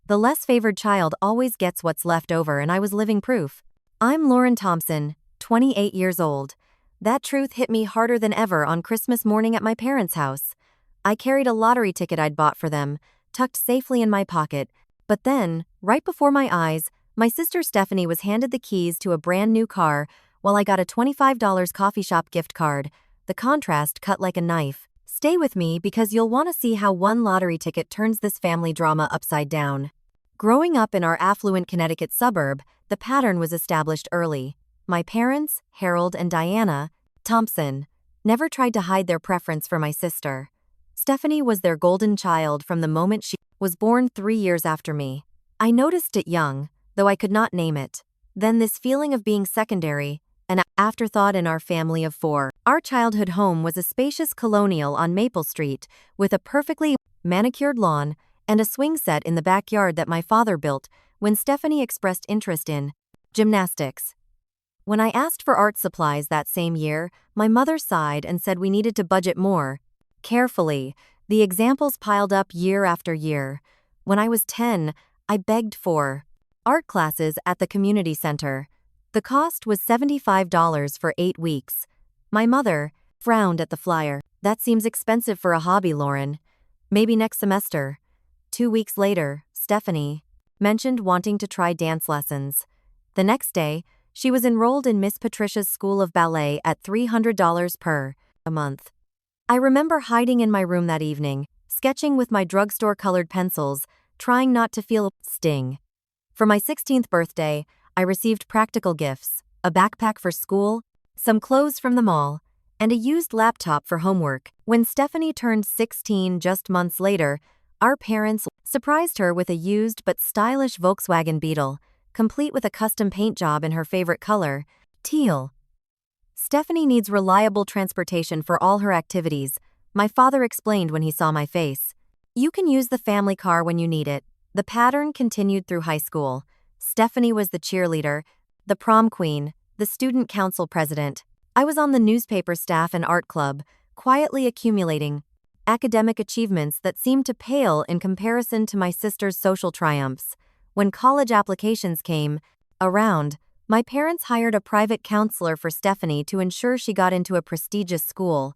The less favored child always gets what's left over, and I was living proof. I'm Lauren Thompson, 28 years old. That truth hit me harder than ever on Christmas morning at my parents' house. I carried a lottery ticket I'd bought for them, tucked safely in my pocket, but then, right before my eyes, my sister Stephanie was handed the keys to a brand new car while I got a $25 coffee shop gift card. The contrast cut like a knife. Stay with me because you'll want to see how one lottery ticket turns this family drama upside down. Growing up in our affluent Connecticut suburb, the pattern was established early. My parents, Harold and Diana Thompson, never tried to hide their preference for my sister. Stephanie was their golden child from the moment she was born 3 years after me. I noticed it young, though I could not name it. Then this feeling of being secondary, an afterthought in our family of 4. Our childhood home was a spacious colonial on Maple Street, with a perfectly manicured lawn and a swing set in the backyard that my father built when Stephanie expressed interest in gymnastics. When I asked for art supplies that same year, my mother sighed and said we needed to budget more. Carefully, the examples piled up year after year. When I was 10, I begged for art classes at the community center. The cost was $75 for 8 weeks. My mother frowned at the flyer. That seems expensive for a hobby, Lauren. Maybe next semester. 2 weeks later, Stephanie mentioned wanting to try dance lessons. The next day, she was enrolled in Miss Patricia's School of Ballet at $300 per month. I remember hiding in my room that evening, sketching with my drugstore-colored pencils, trying not to feel sting. For my 16th birthday, I received practical gifts, a backpack for school, some clothes from the mall, and a used laptop for homework. When Stephanie turned 16 just months later, our parents surprised her with a used but stylish Volkswagen Beetle, complete with a custom paint job in her favorite color, teal. Stephanie needs reliable transportation for all her activities, my father explained when he saw my face. You can use the family car when you need it. The pattern continued through high school. Stephanie was the cheerleader, the prom queen, the student council president. I was on the newspaper staff and art club, quietly accumulating academic achievements that seemed to pale in comparison to my sister's social triumphs. When college applications came around, my parents hired a private counselor for Stephanie to ensure she got into a prestigious school.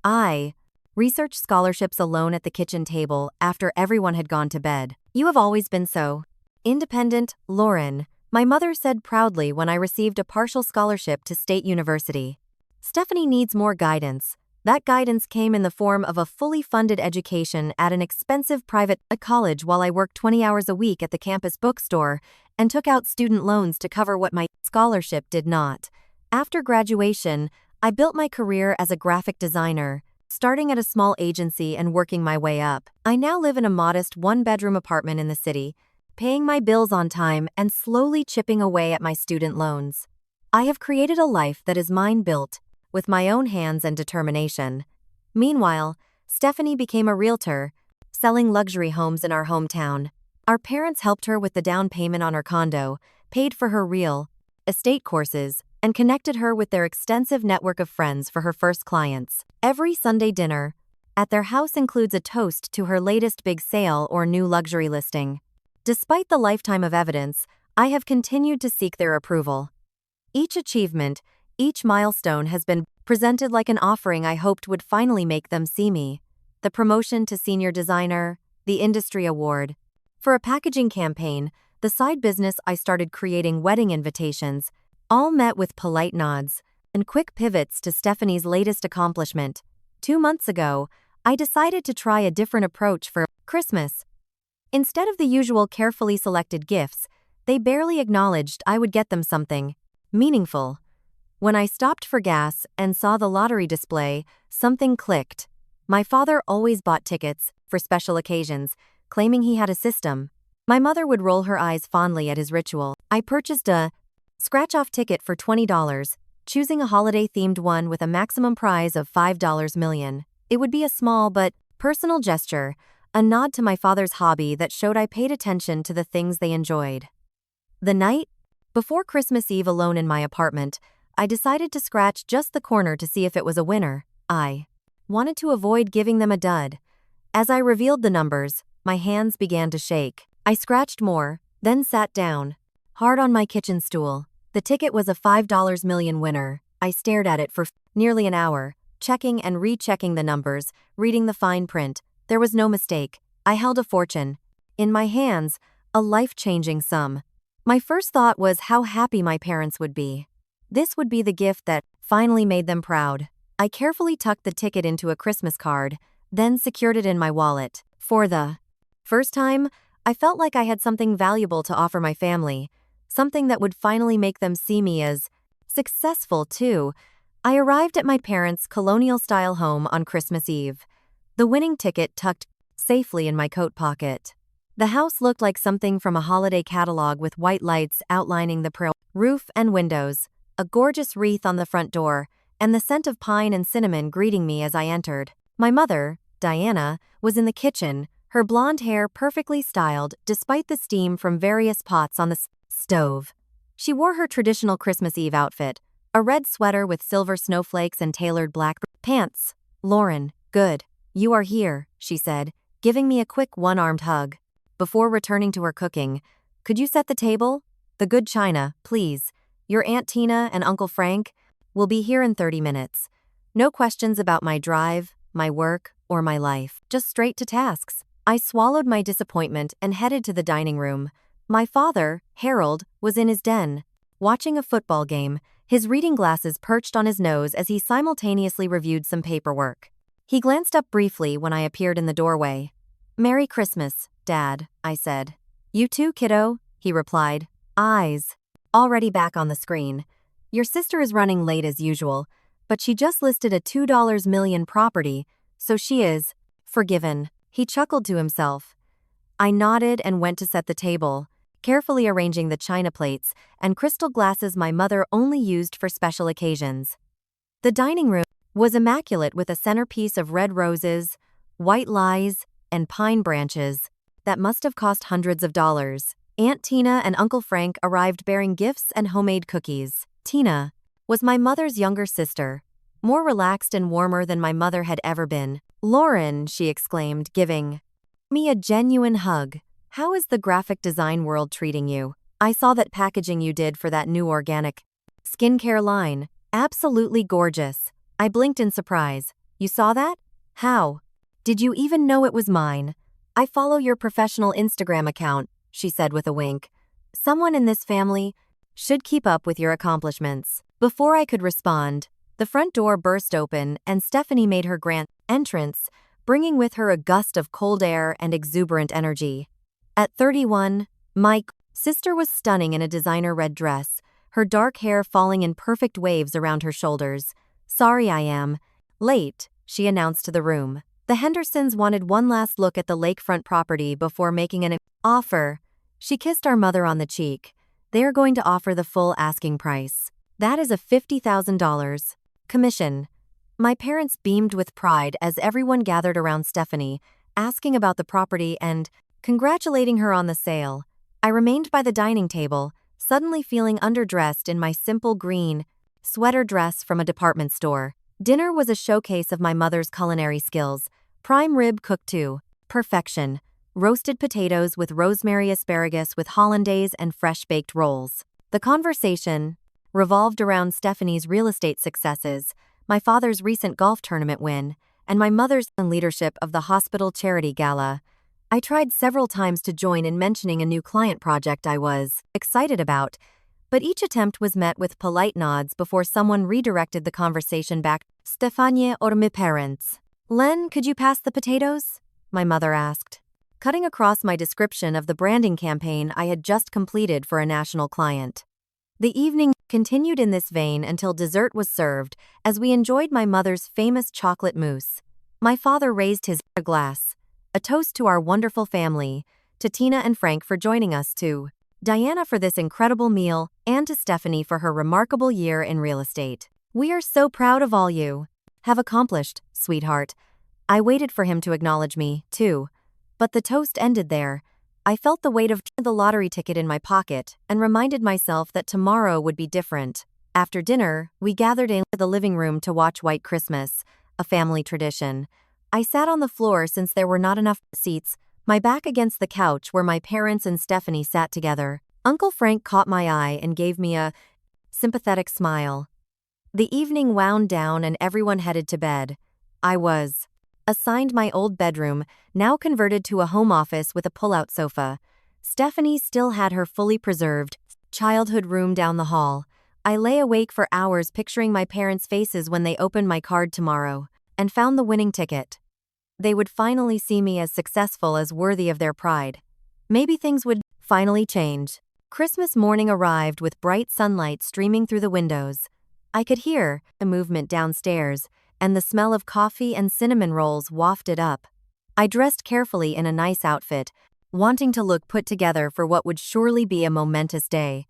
I researched scholarships alone at the kitchen table after everyone had gone to bed. You have always been so independent, Lauren, my mother said proudly when I received a partial scholarship to State University. Stephanie needs more guidance. That guidance came in the form of a fully funded education at an expensive private college while I worked 20 hours a week at the campus bookstore and took out student loans to cover what my scholarship did not. After graduation, I built my career as a graphic designer, starting at a small agency and working my way up. I now live in a modest one-bedroom apartment in the city, paying my bills on time and slowly chipping away at my student loans. I have created a life that is mine, built with my own hands and determination. Meanwhile, Stephanie became a realtor, selling luxury homes in our hometown. Our parents helped her with the down payment on her condo, paid for her real estate courses, and connected her with their extensive network of friends for her first clients. Every Sunday dinner at their house includes a toast to her latest big sale or new luxury listing. Despite the lifetime of evidence, I have continued to seek their approval. Each achievement, each milestone has been presented like an offering I hoped would finally make them see me. The promotion to senior designer, the industry award. For a packaging campaign, the side business I started creating wedding invitations, all met with polite nods and quick pivots to Stephanie's latest accomplishment. 2 months ago, I decided to try a different approach for Christmas. Instead of the usual carefully selected gifts, they barely acknowledged I would get them something meaningful. When I stopped for gas and saw the lottery display, something clicked. My father always bought tickets for special occasions, claiming he had a system. My mother would roll her eyes fondly at his ritual. I purchased a scratch-off ticket for $20, choosing a holiday-themed one with a maximum prize of $5 million. It would be a small but personal gesture, a nod to my father's hobby that showed I paid attention to the things they enjoyed. The night before Christmas Eve, alone in my apartment, I decided to scratch just the corner to see if it was a winner. I wanted to avoid giving them a dud. As I revealed the numbers, my hands began to shake. I scratched more, then sat down, hard on my kitchen stool. The ticket was a $5 million winner. I stared at it for nearly an hour, checking and rechecking the numbers, reading the fine print. There was no mistake. I held a fortune. In my hands, a life-changing sum. My first thought was how happy my parents would be. This would be the gift that finally made them proud. I carefully tucked the ticket into a Christmas card, then secured it in my wallet. For the first time, I felt like I had something valuable to offer my family, something that would finally make them see me as successful, too. I arrived at my parents' colonial-style home on Christmas Eve, the winning ticket tucked safely in my coat pocket. The house looked like something from a holiday catalog with white lights outlining the roof and windows, a gorgeous wreath on the front door, and the scent of pine and cinnamon greeting me as I entered. My mother, Diana, was in the kitchen, her blonde hair perfectly styled despite the steam from various pots on the stove. She wore her traditional Christmas Eve outfit, a red sweater with silver snowflakes and tailored black pants. "Lauren, good. You are here," she said, giving me a quick one-armed hug. Before returning to her cooking, "Could you set the table? The good china, please. Your Aunt Tina and Uncle Frank will be here in 30 minutes. No questions about my drive, my work, or my life. Just straight to tasks." I swallowed my disappointment and headed to the dining room. My father, Harold, was in his den, watching a football game, his reading glasses perched on his nose as he simultaneously reviewed some paperwork. He glanced up briefly when I appeared in the doorway. "Merry Christmas, Dad," I said. "You too, kiddo," he replied, eyes already back on the screen. "Your sister is running late as usual, but she just listed a $2 million property, so she is forgiven." He chuckled to himself. I nodded and went to set the table, carefully arranging the china plates and crystal glasses my mother only used for special occasions. The dining room was immaculate with a centerpiece of red roses, white lies, and pine branches that must have cost hundreds of dollars. Aunt Tina and Uncle Frank arrived bearing gifts and homemade cookies. Tina was my mother's younger sister, more relaxed and warmer than my mother had ever been. "Lauren," she exclaimed, giving me a genuine hug. "How is the graphic design world treating you? I saw that packaging you did for that new organic skincare line. Absolutely gorgeous." I blinked in surprise. "You saw that? How? Did you even know it was mine?" "I follow your professional Instagram account," she said with a wink. "Someone in this family should keep up with your accomplishments." Before I could respond, the front door burst open and Stephanie made her grand entrance, bringing with her a gust of cold air and exuberant energy. At 31, my sister was stunning in a designer red dress, her dark hair falling in perfect waves around her shoulders. "Sorry I am late," she announced to the room. The Hendersons wanted one last look at the lakefront property before making an offer. She kissed our mother on the cheek. "They are going to offer the full asking price. That is a $50,000 commission." My parents beamed with pride as everyone gathered around Stephanie, asking about the property and congratulating her on the sale. I remained by the dining table, suddenly feeling underdressed in my simple green sweater dress from a department store. Dinner was a showcase of my mother's culinary skills. Prime rib cooked to perfection, roasted potatoes with rosemary asparagus with hollandaise and fresh-baked rolls. The conversation revolved around Stephanie's real estate successes, my father's recent golf tournament win, and my mother's leadership of the hospital charity gala. I tried several times to join in mentioning a new client project I was excited about, but each attempt was met with polite nods before someone redirected the conversation back. "Stefania or my parents?" "Len, could you pass the potatoes?" my mother asked, cutting across my description of the branding campaign I had just completed for a national client. The evening continued in this vein until dessert was served, as we enjoyed my mother's famous chocolate mousse. My father raised his glass, a toast to our wonderful family, to Tina and Frank for joining us, to Diana for this incredible meal, and to Stephanie for her remarkable year in real estate. "We are so proud of all you have accomplished, sweetheart." I waited for him to acknowledge me, too, but the toast ended there. I felt the weight of the lottery ticket in my pocket and reminded myself that tomorrow would be different. After dinner, we gathered in the living room to watch White Christmas, a family tradition. I sat on the floor since there were not enough seats, my back against the couch where my parents and Stephanie sat together. Uncle Frank caught my eye and gave me a sympathetic smile. The evening wound down and everyone headed to bed. I was assigned my old bedroom, now converted to a home office with a pull-out sofa. Stephanie still had her fully preserved childhood room down the hall. I lay awake for hours picturing my parents' faces when they opened my card tomorrow and found the winning ticket. They would finally see me as successful as worthy of their pride. Maybe things would finally change. Christmas morning arrived with bright sunlight streaming through the windows. I could hear the movement downstairs, and the smell of coffee and cinnamon rolls wafted up. I dressed carefully in a nice outfit, wanting to look put together for what would surely be a momentous day.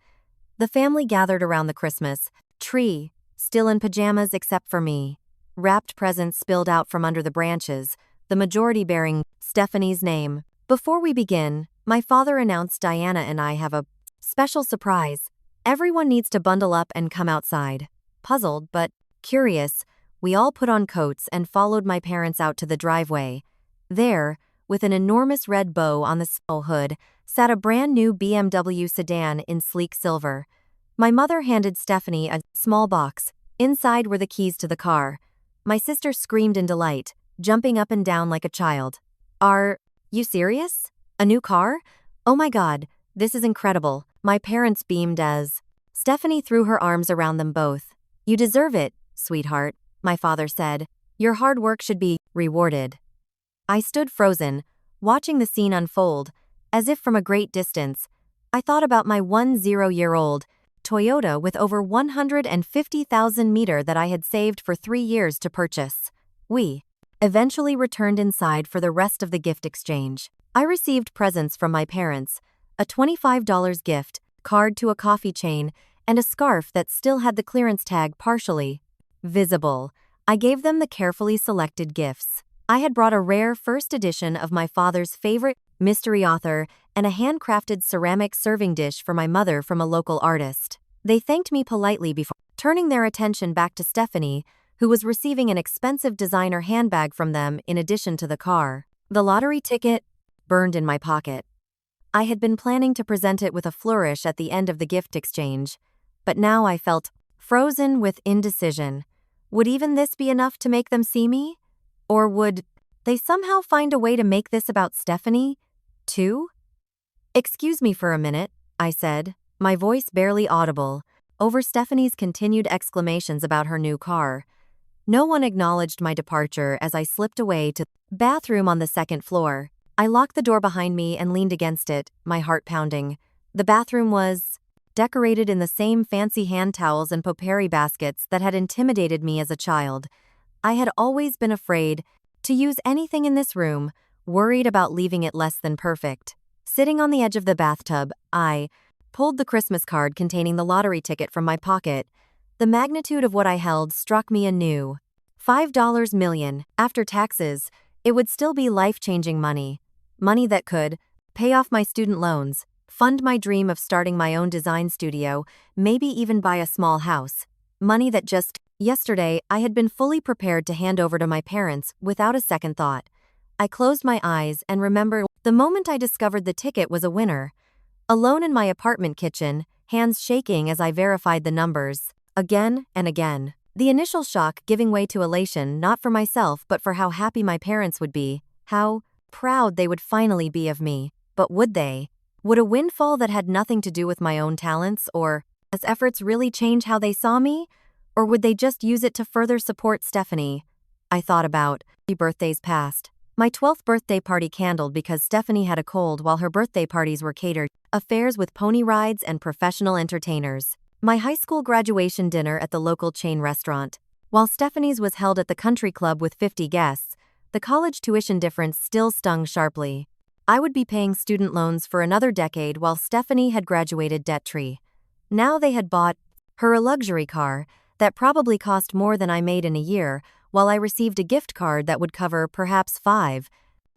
The family gathered around the Christmas tree, still in pajamas except for me. Wrapped presents spilled out from under the branches, the majority bearing Stephanie's name. Before we begin, my father announced Diana and I have a special surprise. Everyone needs to bundle up and come outside. Puzzled but curious, we all put on coats and followed my parents out to the driveway. There, with an enormous red bow on the hood, sat a brand new BMW sedan in sleek silver. My mother handed Stephanie a small box. Inside were the keys to the car. My sister screamed in delight, jumping up and down like a child. Are you serious? A new car? Oh my God, this is incredible. My parents beamed as Stephanie threw her arms around them both. You deserve it, sweetheart, my father said. Your hard work should be rewarded. I stood frozen, watching the scene unfold, as if from a great distance. I thought about my 10-year-old Toyota with over 150,000 meter that I had saved for 3 years to purchase. We eventually returned inside for the rest of the gift exchange. I received presents from my parents, a $25 gift, card to a coffee chain, and a scarf that still had the clearance tag partially visible. I gave them the carefully selected gifts. I had brought a rare first edition of my father's favorite mystery author and a handcrafted ceramic serving dish for my mother from a local artist. They thanked me politely before turning their attention back to Stephanie, who was receiving an expensive designer handbag from them in addition to the car. The lottery ticket burned in my pocket. I had been planning to present it with a flourish at the end of the gift exchange, but now I felt frozen with indecision. Would even this be enough to make them see me? Or would they somehow find a way to make this about Stephanie, too? Excuse me for a minute, I said, my voice barely audible, over Stephanie's continued exclamations about her new car. No one acknowledged my departure as I slipped away to the bathroom on the second floor. I locked the door behind me and leaned against it, my heart pounding. The bathroom was decorated in the same fancy hand towels and potpourri baskets that had intimidated me as a child. I had always been afraid to use anything in this room, worried about leaving it less than perfect. Sitting on the edge of the bathtub, I pulled the Christmas card containing the lottery ticket from my pocket. The magnitude of what I held struck me anew. $5 million, after taxes, it would still be life-changing money. Money that could pay off my student loans, fund my dream of starting my own design studio, maybe even buy a small house. Money that just yesterday I had been fully prepared to hand over to my parents without a second thought. I closed my eyes and remembered the moment I discovered the ticket was a winner. Alone in my apartment kitchen, hands shaking as I verified the numbers, again and again. The initial shock giving way to elation not for myself but for how happy my parents would be, how proud they would finally be of me. But would they? Would a windfall that had nothing to do with my own talents or efforts really change how they saw me? Or would they just use it to further support Stephanie? I thought about 3 birthdays past. My 12th birthday party canceled because Stephanie had a cold while her birthday parties were catered, affairs with pony rides and professional entertainers. My high school graduation dinner at the local chain restaurant. While Stephanie's was held at the country club with 50 guests, the college tuition difference still stung sharply. I would be paying student loans for another decade while Stephanie had graduated debt-free. Now they had bought her a luxury car that probably cost more than I made in a year, while I received a gift card that would cover perhaps 5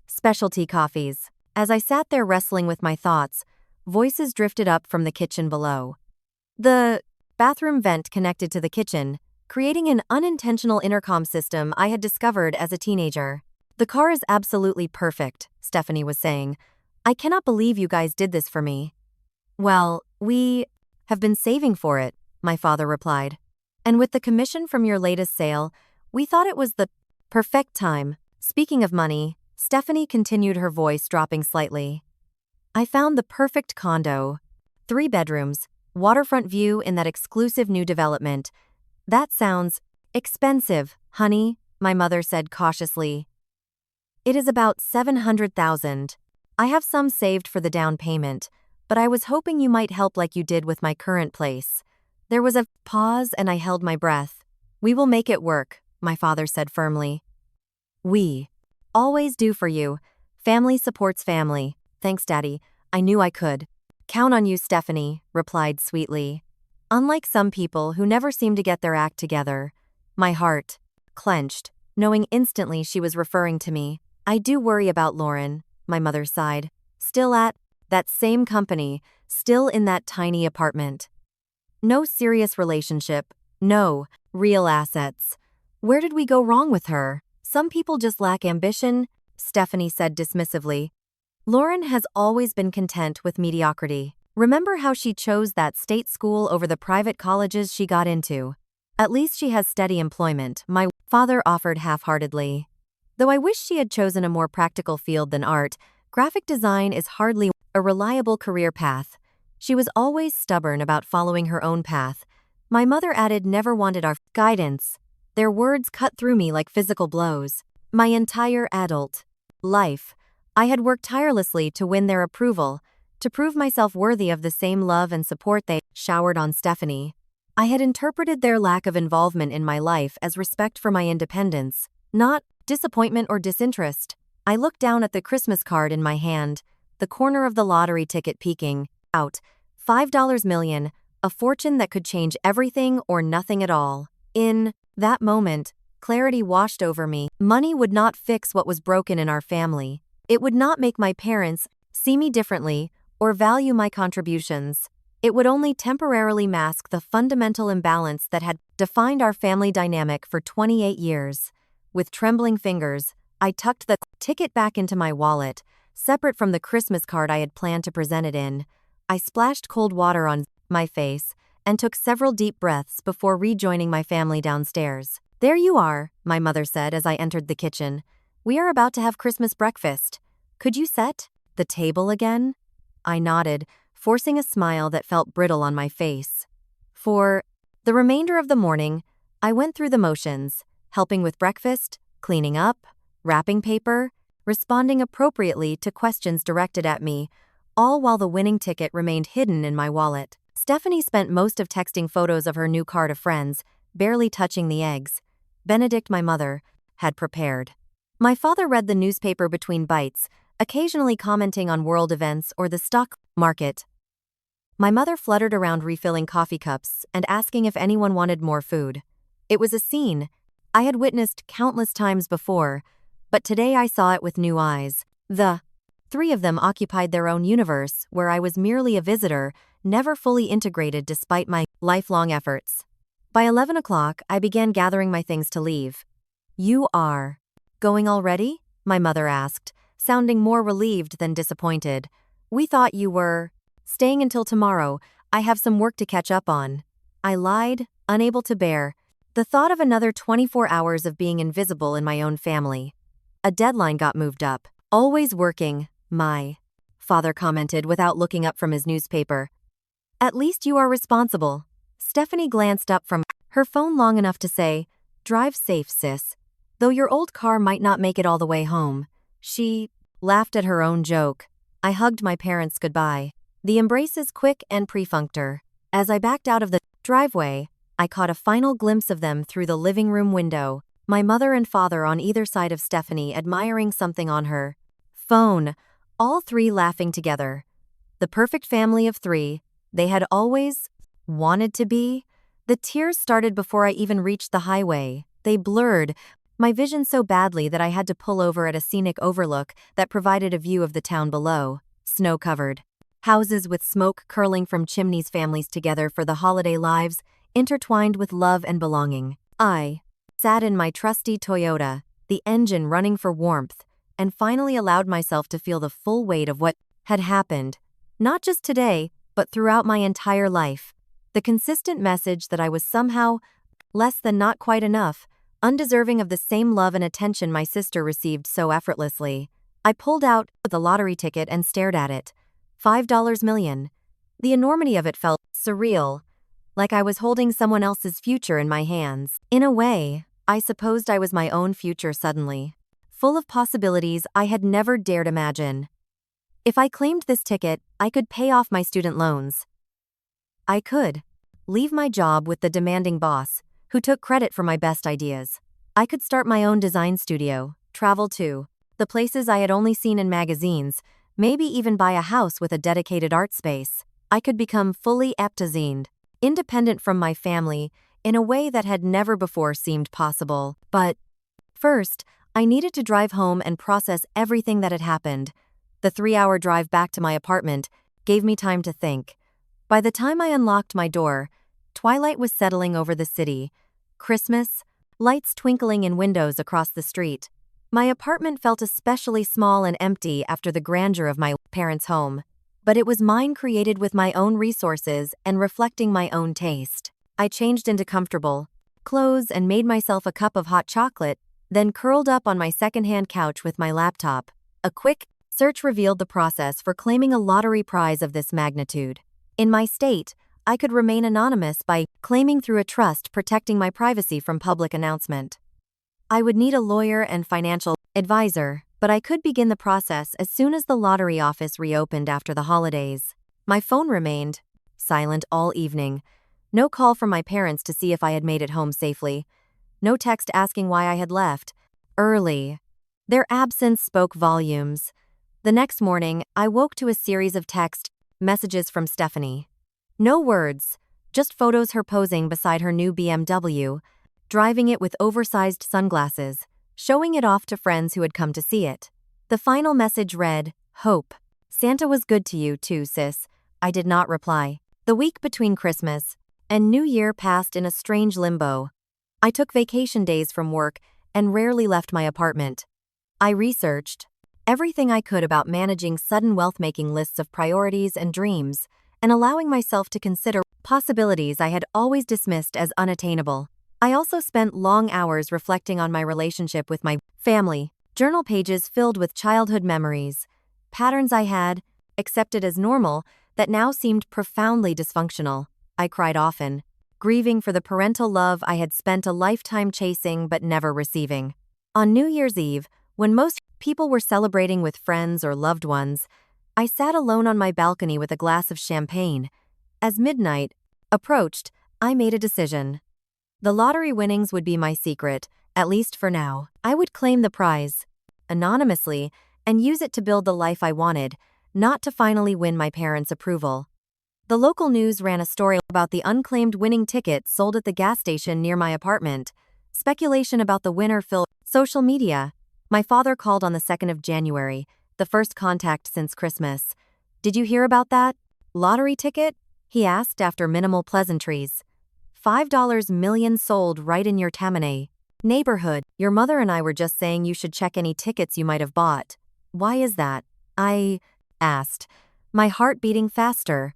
specialty coffees. As I sat there wrestling with my thoughts, voices drifted up from the kitchen below. The bathroom vent connected to the kitchen, creating an unintentional intercom system I had discovered as a teenager. The car is absolutely perfect, Stephanie was saying. I cannot believe you guys did this for me. Well, we have been saving for it, my father replied. And with the commission from your latest sale, we thought it was the perfect time. Speaking of money, Stephanie continued, her voice dropping slightly. I found the perfect condo. 3 bedrooms, waterfront view in that exclusive new development. That sounds expensive, honey, my mother said cautiously. It is about $700,000. I have some saved for the down payment, but I was hoping you might help like you did with my current place. There was a pause and I held my breath. We will make it work, my father said firmly. We always do for you. Family supports family. Thanks, Daddy. I knew I could. Count on you, Stephanie replied sweetly. Unlike some people who never seem to get their act together, my heart clenched, knowing instantly she was referring to me. I do worry about Lauren, my mother sighed. Still at that same company, still in that tiny apartment. No serious relationship, no real assets. Where did we go wrong with her? Some people just lack ambition, Stephanie said dismissively. Lauren has always been content with mediocrity. Remember how she chose that state school over the private colleges she got into? At least she has steady employment, my father offered half-heartedly. Though I wish she had chosen a more practical field than art, graphic design is hardly a reliable career path. She was always stubborn about following her own path. My mother added never wanted our guidance. Their words cut through me like physical blows. My entire adult life, I had worked tirelessly to win their approval, to prove myself worthy of the same love and support they showered on Stephanie. I had interpreted their lack of involvement in my life as respect for my independence, not disappointment or disinterest. I looked down at the Christmas card in my hand, the corner of the lottery ticket peeking out. $5 million, a fortune that could change everything or nothing at all. In that moment, clarity washed over me. Money would not fix what was broken in our family. It would not make my parents see me differently or value my contributions. It would only temporarily mask the fundamental imbalance that had defined our family dynamic for 28 years. With trembling fingers, I tucked the ticket back into my wallet, separate from the Christmas card I had planned to present it in. I splashed cold water on my face and took several deep breaths before rejoining my family downstairs. There you are, my mother said as I entered the kitchen. We are about to have Christmas breakfast. Could you set the table again? I nodded, forcing a smile that felt brittle on my face. For the remainder of the morning, I went through the motions, helping with breakfast, cleaning up, wrapping paper, responding appropriately to questions directed at me, all while the winning ticket remained hidden in my wallet. Stephanie spent most of texting photos of her new car to friends, barely touching the eggs Benedict, my mother, had prepared. My father read the newspaper between bites, occasionally commenting on world events or the stock market. My mother fluttered around refilling coffee cups and asking if anyone wanted more food. It was a scene I had witnessed countless times before, but today I saw it with new eyes. The 3 of them occupied their own universe, where I was merely a visitor, never fully integrated despite my lifelong efforts. By 11 o'clock, I began gathering my things to leave. You are going already? My mother asked, sounding more relieved than disappointed. We thought you were staying until tomorrow. I have some work to catch up on. I lied, unable to bear the thought of another 24 hours of being invisible in my own family. A deadline got moved up. Always working, my father commented without looking up from his newspaper. At least you are responsible. Stephanie glanced up from her phone long enough to say, "Drive safe, sis. Though your old car might not make it all the way home." She laughed at her own joke. I hugged my parents goodbye. The embraces quick and perfunctor. As I backed out of the driveway, I caught a final glimpse of them through the living room window, my mother and father on either side of Stephanie admiring something on her phone, all 3 laughing together. The perfect family of 3 they had always wanted to be. The tears started before I even reached the highway. They blurred my vision so badly that I had to pull over at a scenic overlook that provided a view of the town below. Snow-covered houses with smoke curling from chimneys, families together for the holiday lives, intertwined with love and belonging. I sat in my trusty Toyota, the engine running for warmth, and finally allowed myself to feel the full weight of what had happened, not just today, but throughout my entire life. The consistent message that I was somehow less than not quite enough, undeserving of the same love and attention my sister received so effortlessly. I pulled out the lottery ticket and stared at it. $5 million. The enormity of it felt surreal, like I was holding someone else's future in my hands. In a way, I supposed I was my own future suddenly, full of possibilities I had never dared imagine. If I claimed this ticket, I could pay off my student loans. I could leave my job with the demanding boss, who took credit for my best ideas. I could start my own design studio, travel to the places I had only seen in magazines, maybe even buy a house with a dedicated art space. I could become fully independent from my family in a way that had never before seemed possible. But first, I needed to drive home and process everything that had happened. The 3-hour drive back to my apartment gave me time to think. By the time I unlocked my door, twilight was settling over the city. Christmas, lights twinkling in windows across the street. My apartment felt especially small and empty after the grandeur of my parents' home. But it was mine, created with my own resources and reflecting my own taste. I changed into comfortable clothes and made myself a cup of hot chocolate, then curled up on my secondhand couch with my laptop. A quick search revealed the process for claiming a lottery prize of this magnitude. In my state, I could remain anonymous by claiming through a trust, protecting my privacy from public announcement. I would need a lawyer and financial advisor, but I could begin the process as soon as the lottery office reopened after the holidays. My phone remained silent all evening. No call from my parents to see if I had made it home safely. No text asking why I had left early. Their absence spoke volumes. The next morning, I woke to a series of text messages from Stephanie. No words, just photos her posing beside her new BMW, driving it with oversized sunglasses, showing it off to friends who had come to see it. The final message read, "Hope. Santa was good to you too, sis." I did not reply. The week between Christmas and New Year passed in a strange limbo. I took vacation days from work and rarely left my apartment. I researched everything I could about managing sudden wealth, making lists of priorities and dreams, and allowing myself to consider possibilities I had always dismissed as unattainable. I also spent long hours reflecting on my relationship with my family, journal pages filled with childhood memories, patterns I had accepted as normal that now seemed profoundly dysfunctional. I cried often, grieving for the parental love I had spent a lifetime chasing but never receiving. On New Year's Eve, when most people were celebrating with friends or loved ones, I sat alone on my balcony with a glass of champagne. As midnight approached, I made a decision. The lottery winnings would be my secret, at least for now. I would claim the prize anonymously and use it to build the life I wanted, not to finally win my parents' approval. The local news ran a story about the unclaimed winning ticket sold at the gas station near my apartment. Speculation about the winner filled social media. My father called on the 2nd of January, the first contact since Christmas. "Did you hear about that lottery ticket?" he asked after minimal pleasantries. $5 million sold right in your Tamanay neighborhood. Your mother and I were just saying you should check any tickets you might have bought. Why is that? I asked, my heart beating faster.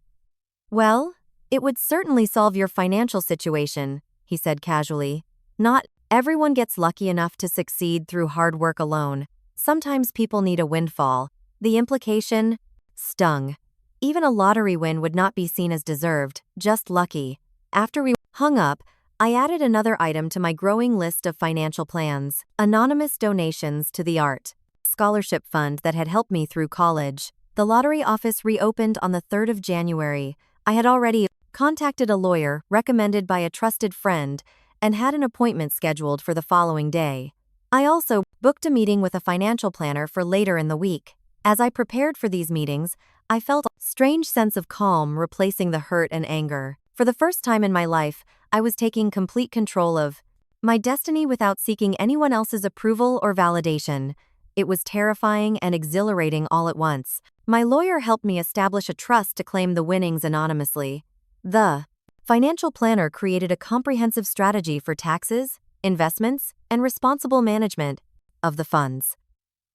Well, it would certainly solve your financial situation, he said casually. Not everyone gets lucky enough to succeed through hard work alone. Sometimes people need a windfall. The implication stung. Even a lottery win would not be seen as deserved, just lucky. After we hung up, I added another item to my growing list of financial plans: anonymous donations to the art scholarship fund that had helped me through college. The lottery office reopened on the 3rd of January. I had already contacted a lawyer recommended by a trusted friend and had an appointment scheduled for the following day. I also booked a meeting with a financial planner for later in the week. As I prepared for these meetings, I felt a strange sense of calm replacing the hurt and anger. For the first time in my life, I was taking complete control of my destiny without seeking anyone else's approval or validation. It was terrifying and exhilarating all at once. My lawyer helped me establish a trust to claim the winnings anonymously. The financial planner created a comprehensive strategy for taxes, investments, and responsible management. of the funds.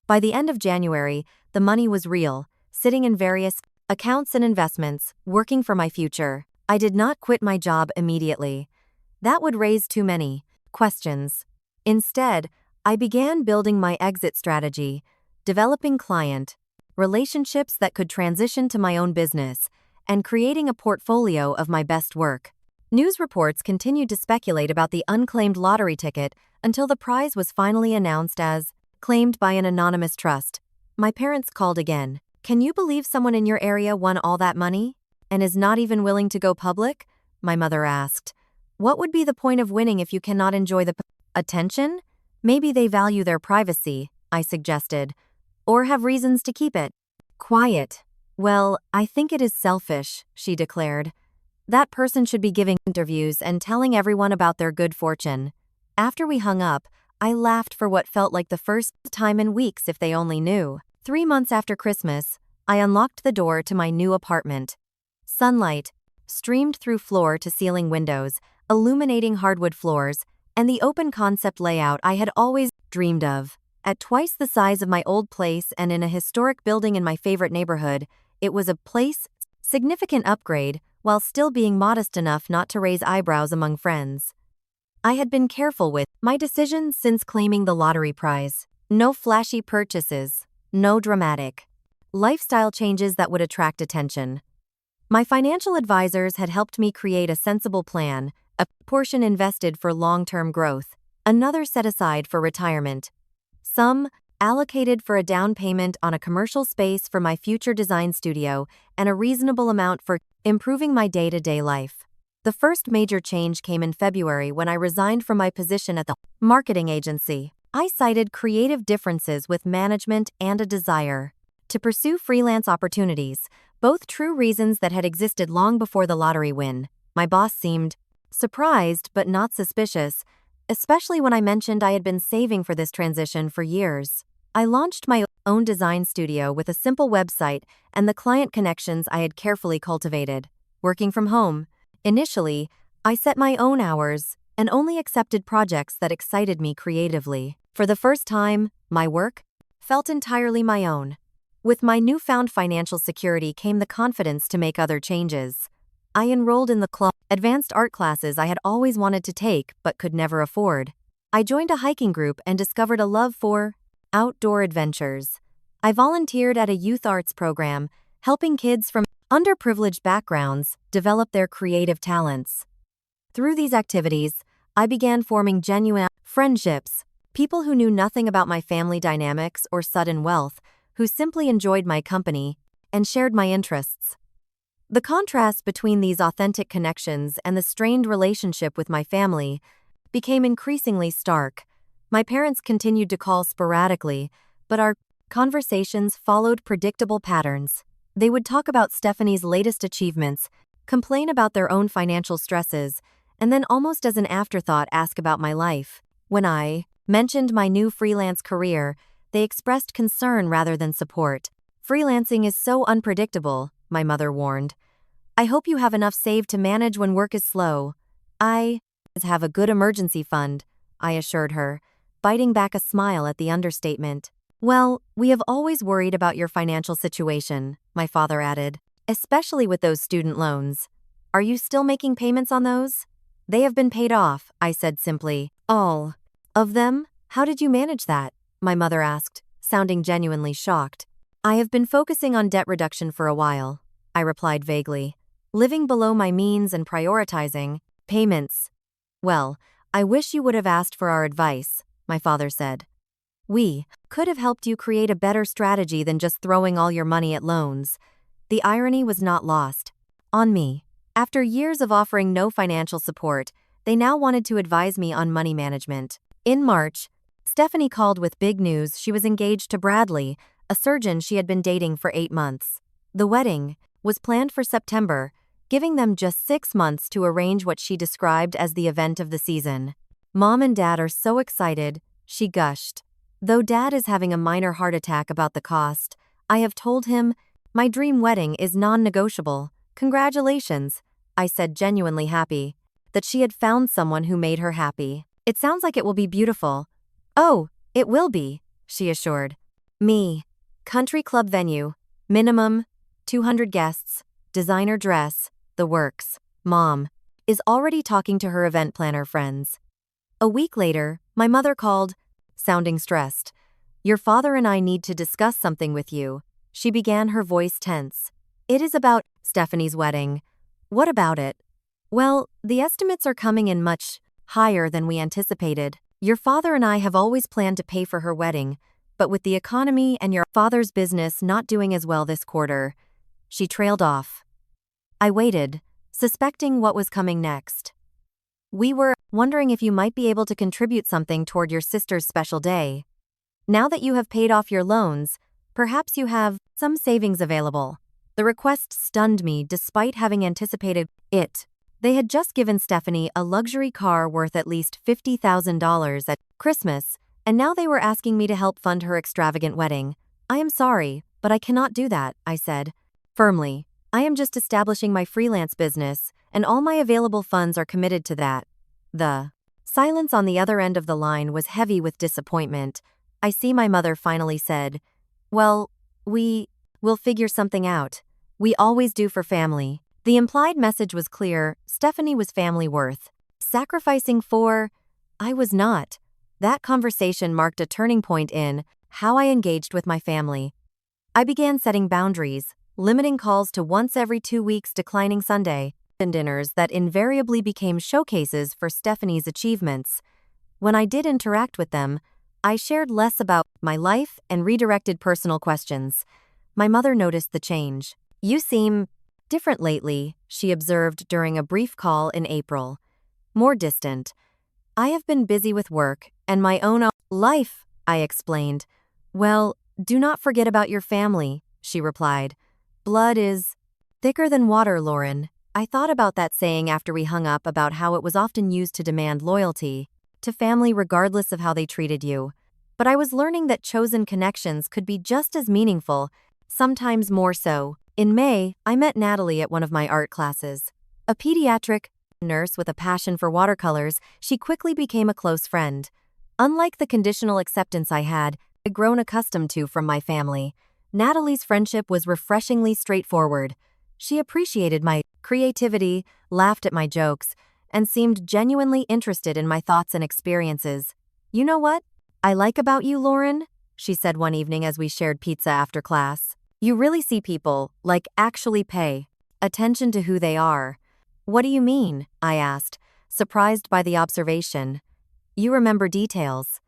By the end of January, the money was real, sitting in various accounts and investments, working for my future. I did not quit my job immediately. That would raise too many questions. Instead, I began building my exit strategy, developing client relationships that could transition to my own business, and creating a portfolio of my best work. News reports continued to speculate about the unclaimed lottery ticket until the prize was finally announced as claimed by an anonymous trust. My parents called again. "Can you believe someone in your area won all that money? And is not even willing to go public?" My mother asked. "What would be the point of winning if you cannot enjoy the attention? Maybe they value their privacy," I suggested, "or have reasons to keep it quiet." "Well, I think it is selfish," she declared. "That person should be giving interviews and telling everyone about their good fortune." After we hung up, I laughed for what felt like the first time in weeks if they only knew. 3 months after Christmas, I unlocked the door to my new apartment. Sunlight streamed through floor-to-ceiling windows, illuminating hardwood floors, and the open-concept layout I had always dreamed of. At twice the size of my old place and in a historic building in my favorite neighborhood, it was a significant upgrade, while still being modest enough not to raise eyebrows among friends. I had been careful with my decisions since claiming the lottery prize. No flashy purchases, no dramatic lifestyle changes that would attract attention. My financial advisors had helped me create a sensible plan, a portion invested for long-term growth, another set aside for retirement, some allocated for a down payment on a commercial space for my future design studio, and a reasonable amount for improving my day-to-day life. The first major change came in February when I resigned from my position at the marketing agency. I cited creative differences with management and a desire to pursue freelance opportunities, both true reasons that had existed long before the lottery win. My boss seemed surprised but not suspicious, especially when I mentioned I had been saving for this transition for years. I launched my own design studio with a simple website and the client connections I had carefully cultivated. Working from home, initially, I set my own hours and only accepted projects that excited me creatively. For the first time, my work felt entirely my own. With my newfound financial security came the confidence to make other changes. I enrolled in the advanced art classes I had always wanted to take but could never afford. I joined a hiking group and discovered a love for outdoor adventures. I volunteered at a youth arts program, helping kids from underprivileged backgrounds develop their creative talents. Through these activities, I began forming genuine friendships, people who knew nothing about my family dynamics or sudden wealth, who simply enjoyed my company and shared my interests. The contrast between these authentic connections and the strained relationship with my family became increasingly stark. My parents continued to call sporadically, but our conversations followed predictable patterns. They would talk about Stephanie's latest achievements, complain about their own financial stresses, and then almost as an afterthought ask about my life. When I mentioned my new freelance career, they expressed concern rather than support. "Freelancing is so unpredictable," my mother warned. "I hope you have enough saved to manage when work is slow." "I have a good emergency fund," I assured her, biting back a smile at the understatement. "Well, we have always worried about your financial situation," my father added, "especially with those student loans. Are you still making payments on those?" "They have been paid off," I said simply. "All of them? How did you manage that?" my mother asked, sounding genuinely shocked. "I have been focusing on debt reduction for a while," I replied vaguely. "Living below my means and prioritizing payments." "Well, I wish you would have asked for our advice," my father said. "We could have helped you create a better strategy than just throwing all your money at loans." The irony was not lost on me. After years of offering no financial support, they now wanted to advise me on money management. In March, Stephanie called with big news. She was engaged to Bradley, a surgeon she had been dating for 8 months. The wedding was planned for September, giving them just 6 months to arrange what she described as the event of the season. "Mom and Dad are so excited," she gushed. "Though Dad is having a minor heart attack about the cost, I have told him my dream wedding is non-negotiable." "Congratulations," I said, genuinely happy that she had found someone who made her happy. "It sounds like it will be beautiful." "Oh, It will be, she assured me. Country club venue, minimum, 200 guests, designer dress, the works. Mom is already talking to her event planner friends. A week later, my mother called, sounding stressed. Your father and I need to discuss something with you. She began, her voice tense. It is about Stephanie's wedding. What about it? Well, the estimates are coming in much higher than we anticipated. Your father and I have always planned to pay for her wedding, but with the economy and your father's business not doing as well this quarter, she trailed off. I waited, suspecting what was coming next. We were wondering if you might be able to contribute something toward your sister's special day. Now that you have paid off your loans, perhaps you have some savings available. The request stunned me despite having anticipated it. They had just given Stephanie a luxury car worth at least $50,000 at Christmas, and now they were asking me to help fund her extravagant wedding. I am sorry, but I cannot do that, I said firmly. I am just establishing my freelance business, and all my available funds are committed to that. The silence on the other end of the line was heavy with disappointment. I see, my mother finally said. Well, we'll figure something out. We always do for family. The implied message was clear. Stephanie was family worth sacrificing for. I was not. That conversation marked a turning point in how I engaged with my family. I began setting boundaries, limiting calls to once every 2 weeks, declining Sunday dinners that invariably became showcases for Stephanie's achievements. When I did interact with them, I shared less about my life and redirected personal questions. My mother noticed the change. You seem different lately, she observed during a brief call in April. More distant. I have been busy with work and my own life, I explained. Well, do not forget about your family, she replied. Blood is thicker than water, Lauren. I thought about that saying after we hung up, about how it was often used to demand loyalty to family regardless of how they treated you. But I was learning that chosen connections could be just as meaningful, sometimes more so. In May, I met Natalie at one of my art classes. A pediatric nurse with a passion for watercolors, she quickly became a close friend. Unlike the conditional acceptance I had grown accustomed to from my family, Natalie's friendship was refreshingly straightforward. She appreciated my creativity, laughed at my jokes, and seemed genuinely interested in my thoughts and experiences. You know what I like about you, Lauren? She said one evening as we shared pizza after class. You really see people, like actually pay attention to who they are. What do you mean? I asked, surprised by the observation. You remember details.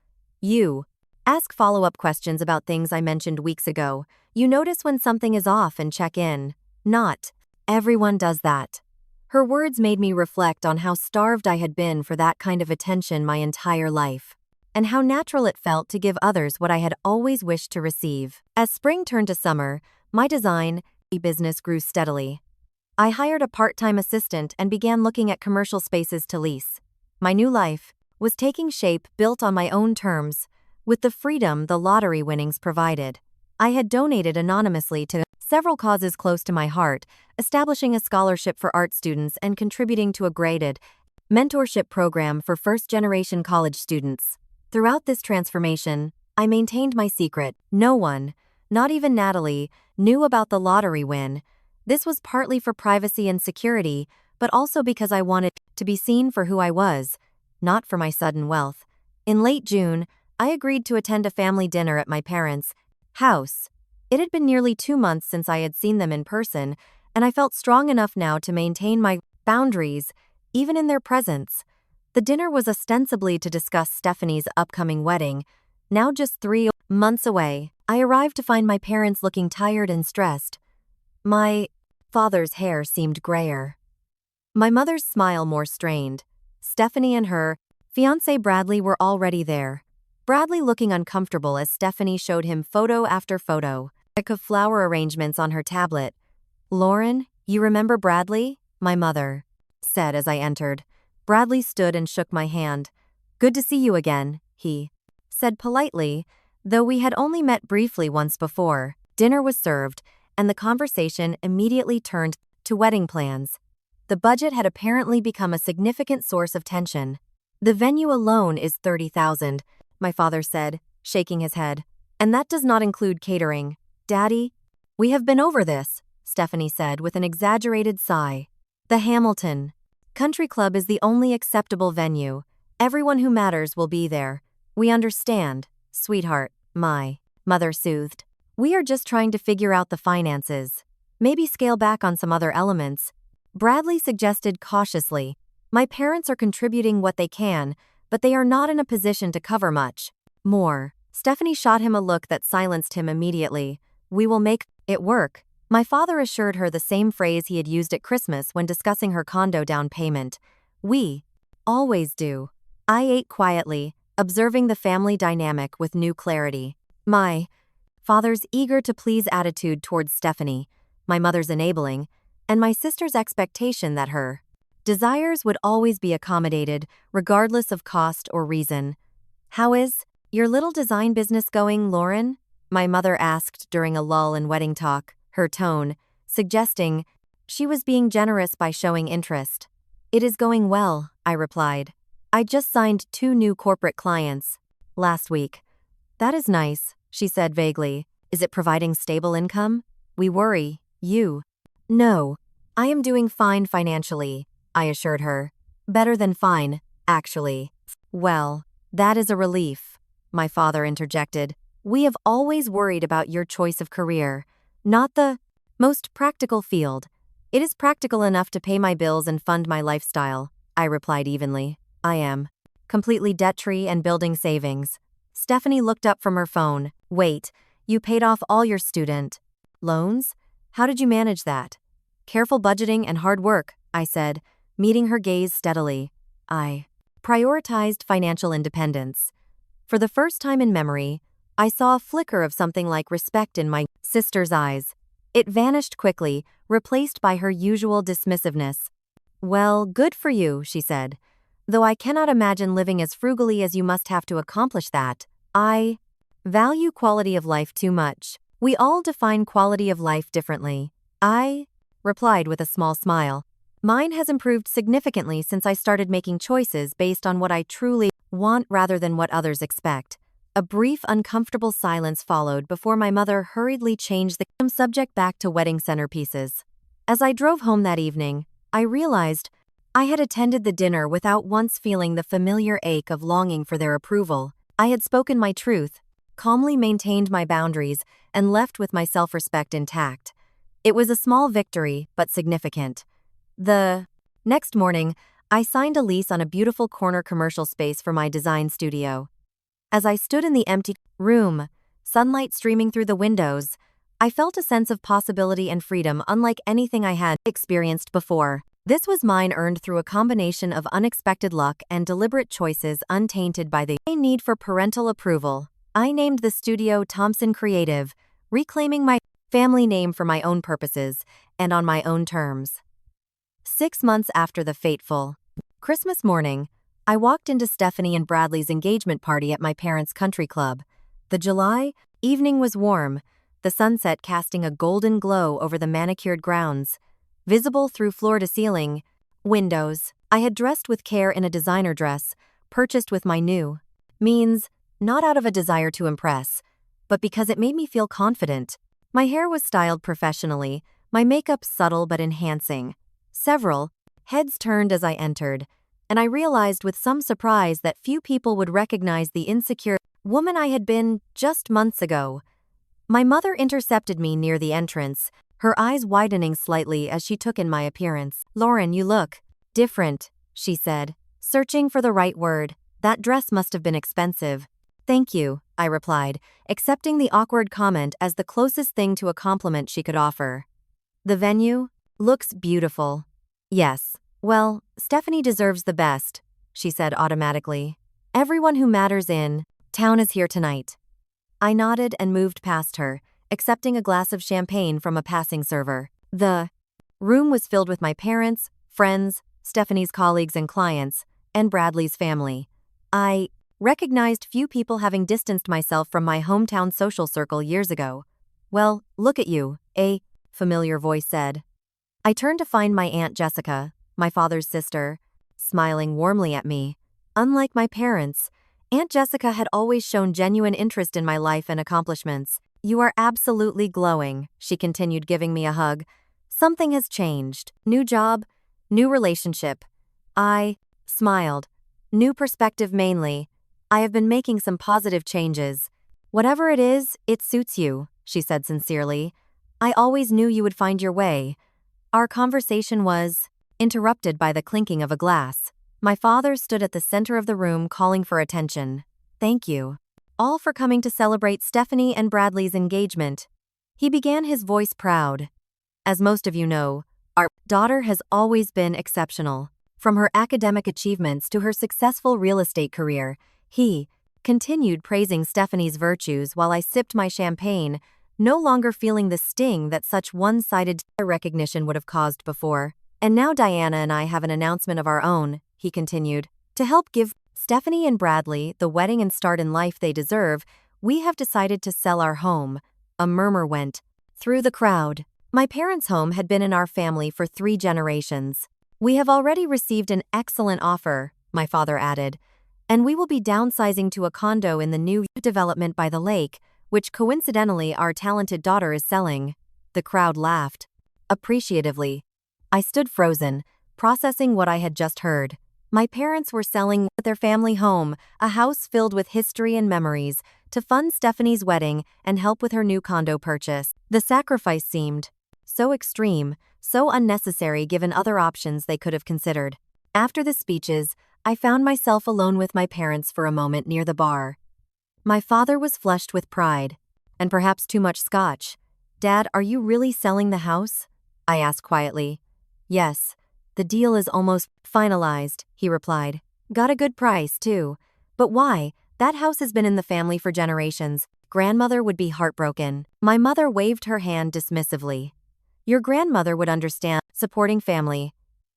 You ask follow-up questions about things I mentioned weeks ago. You notice when something is off and check in. Not everyone does that. Her words made me reflect on how starved I had been for that kind of attention my entire life, and how natural it felt to give others what I had always wished to receive. As spring turned to summer, my design business grew steadily. I hired a part-time assistant and began looking at commercial spaces to lease. My new life was taking shape, built on my own terms, with the freedom the lottery winnings provided. I had donated anonymously to several causes close to my heart, establishing a scholarship for art students and contributing to a graded mentorship program for first-generation college students. Throughout this transformation, I maintained my secret. No one, not even Natalie, knew about the lottery win. This was partly for privacy and security, but also because I wanted to be seen for who I was, not for my sudden wealth. In late June, I agreed to attend a family dinner at my parents' house. It had been nearly 2 months since I had seen them in person, and I felt strong enough now to maintain my boundaries, even in their presence. The dinner was ostensibly to discuss Stephanie's upcoming wedding, now just 3 months away. I arrived to find my parents looking tired and stressed. My father's hair seemed grayer, my mother's smile more strained. Stephanie and her fiancé Bradley were already there. Bradley looking uncomfortable as Stephanie showed him photo after photo of flower arrangements on her tablet. Lauren, you remember Bradley? My mother said as I entered. Bradley stood and shook my hand. Good to see you again, he said politely, though we had only met briefly once before. Dinner was served, and the conversation immediately turned to wedding plans. The budget had apparently become a significant source of tension. The venue alone is $30,000, my father said, shaking his head. And that does not include catering. Daddy? We have been over this, Stephanie said with an exaggerated sigh. The Hamilton Country Club is the only acceptable venue. Everyone who matters will be there. We understand, sweetheart, my mother soothed. We are just trying to figure out the finances. Maybe scale back on some other elements. Bradley suggested cautiously. My parents are contributing what they can, but they are not in a position to cover much more. Stephanie shot him a look that silenced him immediately. We will make it work. My father assured her the same phrase he had used at Christmas when discussing her condo down payment. We always do. I ate quietly, observing the family dynamic with new clarity. My father's eager-to-please attitude towards Stephanie, my mother's enabling, and my sister's expectation that her desires would always be accommodated, regardless of cost or reason. How is your little design business going, Lauren? My mother asked during a lull in wedding talk, her tone suggesting she was being generous by showing interest. It is going well, I replied. I just signed 2 new corporate clients last week. That is nice, she said vaguely. Is it providing stable income? We worry. You? No. I am doing fine financially, I assured her. Better than fine, actually. Well, that is a relief, my father interjected. We have always worried about your choice of career. Not the most practical field. It is practical enough to pay my bills and fund my lifestyle, I replied evenly. I am completely debt-free and building savings. Stephanie looked up from her phone. Wait, you paid off all your student loans? How did you manage that? Careful budgeting and hard work, I said, meeting her gaze steadily. I prioritized financial independence. For the first time in memory, I saw a flicker of something like respect in my sister's eyes. It vanished quickly, replaced by her usual dismissiveness. Well, good for you, she said. Though I cannot imagine living as frugally as you must have to accomplish that. I value quality of life too much. We all define quality of life differently. I replied with a small smile. Mine has improved significantly since I started making choices based on what I truly want rather than what others expect. A brief, uncomfortable silence followed before my mother hurriedly changed the subject back to wedding centerpieces. As I drove home that evening, I realized I had attended the dinner without once feeling the familiar ache of longing for their approval. I had spoken my truth, calmly maintained my boundaries, and left with my self-respect intact. It was a small victory, but significant. The next morning, I signed a lease on a beautiful corner commercial space for my design studio. As I stood in the empty room, sunlight streaming through the windows, I felt a sense of possibility and freedom unlike anything I had experienced before. This was mine earned through a combination of unexpected luck and deliberate choices untainted by the need for parental approval. I named the studio Thompson Creative, reclaiming my family name for my own purposes and on my own terms. 6 months after the fateful Christmas morning, I walked into Stephanie and Bradley's engagement party at my parents' country club. The July evening was warm, the sunset casting a golden glow over the manicured grounds, visible through floor-to-ceiling windows. I had dressed with care in a designer dress, purchased with my new means, not out of a desire to impress, but because it made me feel confident. My hair was styled professionally, my makeup subtle but enhancing. Several heads turned as I entered, and I realized with some surprise that few people would recognize the insecure woman I had been just months ago. My mother intercepted me near the entrance, her eyes widening slightly as she took in my appearance. Lauren, you look different, she said, searching for the right word. That dress must have been expensive. Thank you, I replied, accepting the awkward comment as the closest thing to a compliment she could offer. The venue looks beautiful. Yes. Well, Stephanie deserves the best, she said automatically. Everyone who matters in town is here tonight. I nodded and moved past her, accepting a glass of champagne from a passing server. The room was filled with my parents, friends, Stephanie's colleagues and clients, and Bradley's family. I recognized few people, having distanced myself from my hometown social circle years ago. Well, look at you, a familiar voice said. I turned to find my Aunt Jessica, my father's sister, smiling warmly at me. Unlike my parents, Aunt Jessica had always shown genuine interest in my life and accomplishments. You are absolutely glowing, she continued, giving me a hug. Something has changed. New job, new relationship. I smiled. New perspective mainly. I have been making some positive changes. Whatever it is, it suits you, she said sincerely. I always knew you would find your way. Our conversation was interrupted by the clinking of a glass. My father stood at the center of the room calling for attention. Thank you. All for coming to celebrate Stephanie and Bradley's engagement. He began, his voice proud. As most of you know, our daughter has always been exceptional. From her academic achievements to her successful real estate career, he continued praising Stephanie's virtues while I sipped my champagne, no longer feeling the sting that such one-sided recognition would have caused before. And now Diana and I have an announcement of our own, he continued. To help give Stephanie and Bradley the wedding and start in life they deserve, we have decided to sell our home. A murmur went through the crowd. My parents' home had been in our family for 3 generations. We have already received an excellent offer, my father added, and we will be downsizing to a condo in the new development by the lake, which coincidentally our talented daughter is selling. The crowd laughed appreciatively. I stood frozen, processing what I had just heard. My parents were selling their family home, a house filled with history and memories, to fund Stephanie's wedding and help with her new condo purchase. The sacrifice seemed so extreme, so unnecessary given other options they could have considered. After the speeches, I found myself alone with my parents for a moment near the bar. My father was flushed with pride, and perhaps too much scotch. Dad, are you really selling the house? I asked quietly. Yes, the deal is almost finalized, he replied. Got a good price, too. But why? That house has been in the family for generations. Grandmother would be heartbroken. My mother waved her hand dismissively. Your grandmother would understand. Supporting family.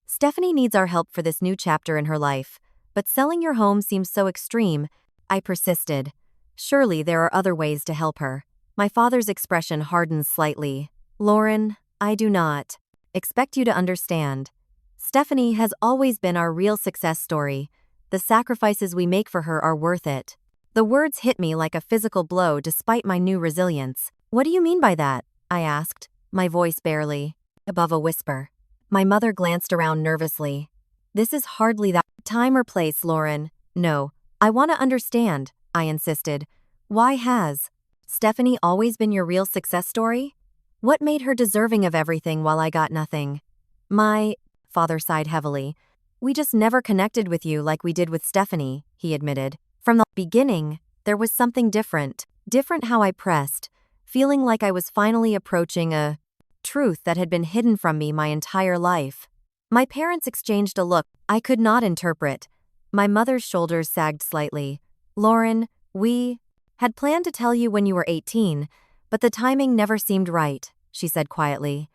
Stephanie needs our help for this new chapter in her life. But selling your home seems so extreme. I persisted. Surely there are other ways to help her. My father's expression hardened slightly. Lauren, I do not expect you to understand. Stephanie has always been our real success story. The sacrifices we make for her are worth it. The words hit me like a physical blow despite my new resilience. What do you mean by that? I asked, my voice barely above a whisper. My mother glanced around nervously. This is hardly that time or place, Lauren. No, I want to understand, I insisted. Why has Stephanie always been your real success story? What made her deserving of everything while I got nothing? My father sighed heavily. We just never connected with you like we did with Stephanie, he admitted. From the beginning, there was something different. Different how I pressed, feeling like I was finally approaching a truth that had been hidden from me my entire life. My parents exchanged a look I could not interpret. My mother's shoulders sagged slightly. Lauren, we had planned to tell you when you were 18, but the timing never seemed right, she said quietly.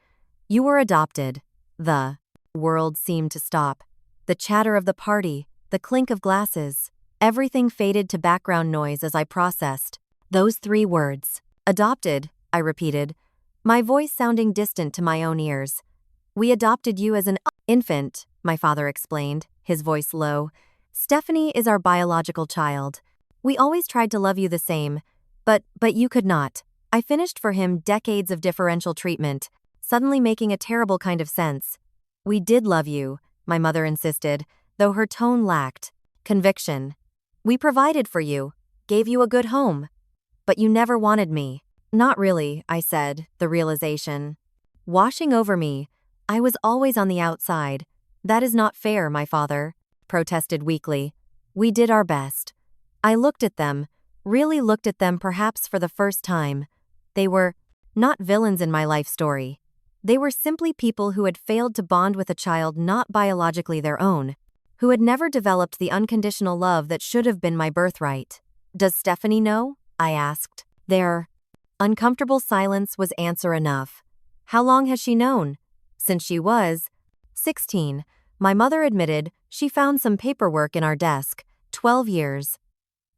You were adopted. The world seemed to stop. The chatter of the party, the clink of glasses, everything faded to background noise as I processed those 3 words. Adopted, I repeated, my voice sounding distant to my own ears. We adopted you as an infant, my father explained, his voice low. Stephanie is our biological child. We always tried to love you the same, but you could not. I finished for him decades of differential treatment, suddenly making a terrible kind of sense. We did love you, my mother insisted, though her tone lacked conviction. We provided for you, gave you a good home. But you never wanted me. Not really, I said, the realization washing over me. I was always on the outside. That is not fair, my father protested weakly. We did our best. I looked at them, really looked at them perhaps for the first time. They were not villains in my life story. They were simply people who had failed to bond with a child not biologically their own, who had never developed the unconditional love that should have been my birthright. Does Stephanie know? I asked. Their uncomfortable silence was answer enough. How long has she known? Since she was 16, my mother admitted. She found some paperwork in our desk. 12 years.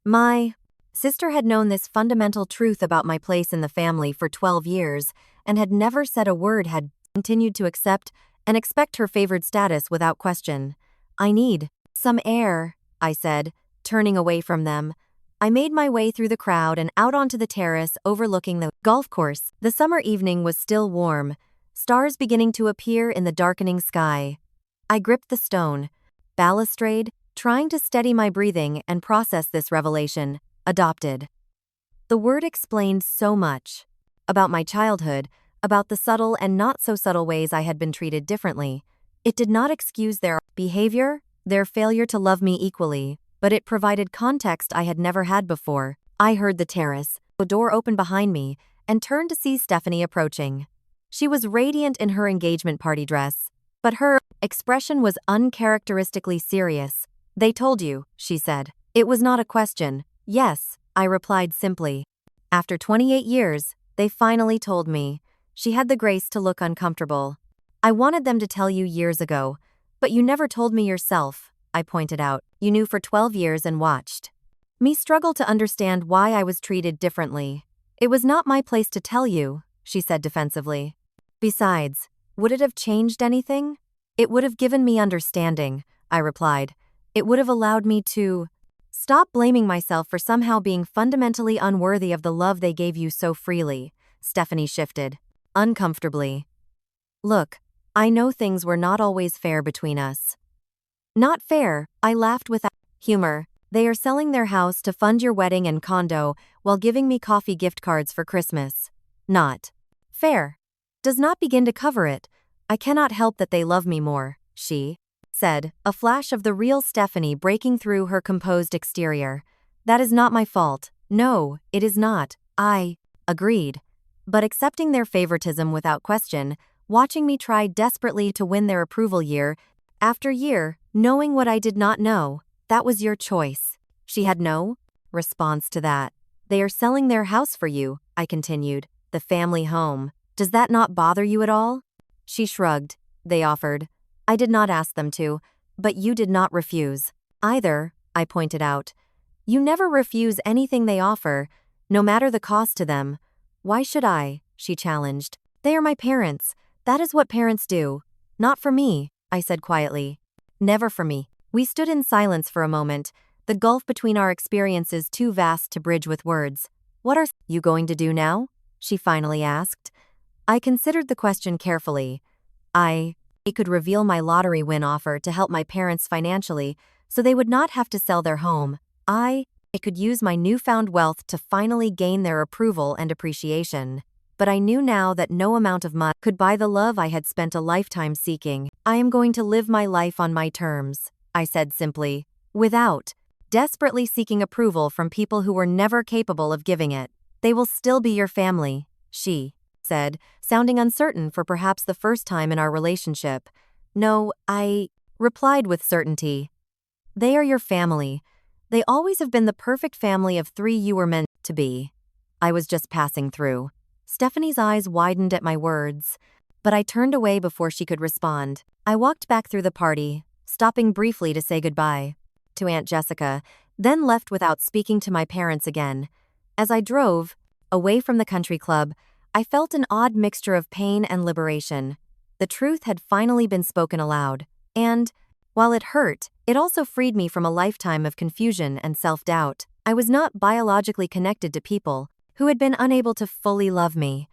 My sister had known this fundamental truth about my place in the family for 12 years and had never said a word, had continued to accept and expect her favored status without question. I need some air, I said, turning away from them. I made my way through the crowd and out onto the terrace overlooking the golf course. The summer evening was still warm, stars beginning to appear in the darkening sky. I gripped the stone balustrade, trying to steady my breathing and process this revelation. Adopted. The word explained so much. About my childhood, about the subtle and not so subtle ways I had been treated differently. It did not excuse their behavior, their failure to love me equally, but it provided context I had never had before. I heard the terrace, a door open behind me, and turned to see Stephanie approaching. She was radiant in her engagement party dress, but her expression was uncharacteristically serious. "They told you," she said. It was not a question. "Yes," I replied simply. "After 28 years, they finally told me." She had the grace to look uncomfortable. "I wanted them to tell you years ago, but you never told me yourself," I pointed out. "You knew for 12 years and watched me struggle to understand why I was treated differently." "It was not my place to tell you," she said defensively. "Besides, would it have changed anything?" "It would have given me understanding," I replied. "It would have allowed me to stop blaming myself for somehow being fundamentally unworthy of the love they gave you so freely." Stephanie shifted uncomfortably. "Look, I know things were not always fair between us." "Not fair," I laughed without humor. "They are selling their house to fund your wedding and condo while giving me coffee gift cards for Christmas. Not fair. Does not begin to cover it. I cannot help that they love me more," she said, a flash of the real Stephanie breaking through her composed exterior. "That is not my fault. No, it is not." I agreed. But accepting their favoritism without question, watching me try desperately to win their approval year after year, knowing what I did not know, that was your choice. She had no response to that. "They are selling their house for you," I continued, "the family home. Does that not bother you at all?" She shrugged. "They offered. I did not ask them to, but you did not refuse either," I pointed out. "You never refuse anything they offer, no matter the cost to them." "Why should I?" she challenged. "They are my parents. That is what parents do." "Not for me," I said quietly. "Never for me." We stood in silence for a moment, the gulf between our experiences too vast to bridge with words. "What are you going to do now?" she finally asked. I considered the question carefully. I could reveal my lottery win offer to help my parents financially so they would not have to sell their home. I could use my newfound wealth to finally gain their approval and appreciation. But I knew now that no amount of money could buy the love I had spent a lifetime seeking. "I am going to live my life on my terms," I said simply, without desperately seeking approval from people who were never capable of giving it. "They will still be your family," she said, sounding uncertain for perhaps the first time in our relationship. "No," I replied with certainty. "They are your family. They always have been the perfect family of three you were meant to be." I was just passing through. Stephanie's eyes widened at my words, but I turned away before she could respond. I walked back through the party, stopping briefly to say goodbye to Aunt Jessica, then left without speaking to my parents again. As I drove away from the country club, I felt an odd mixture of pain and liberation. The truth had finally been spoken aloud, and, while it hurt, it also freed me from a lifetime of confusion and self-doubt. I was not biologically connected to people who had been unable to fully love me.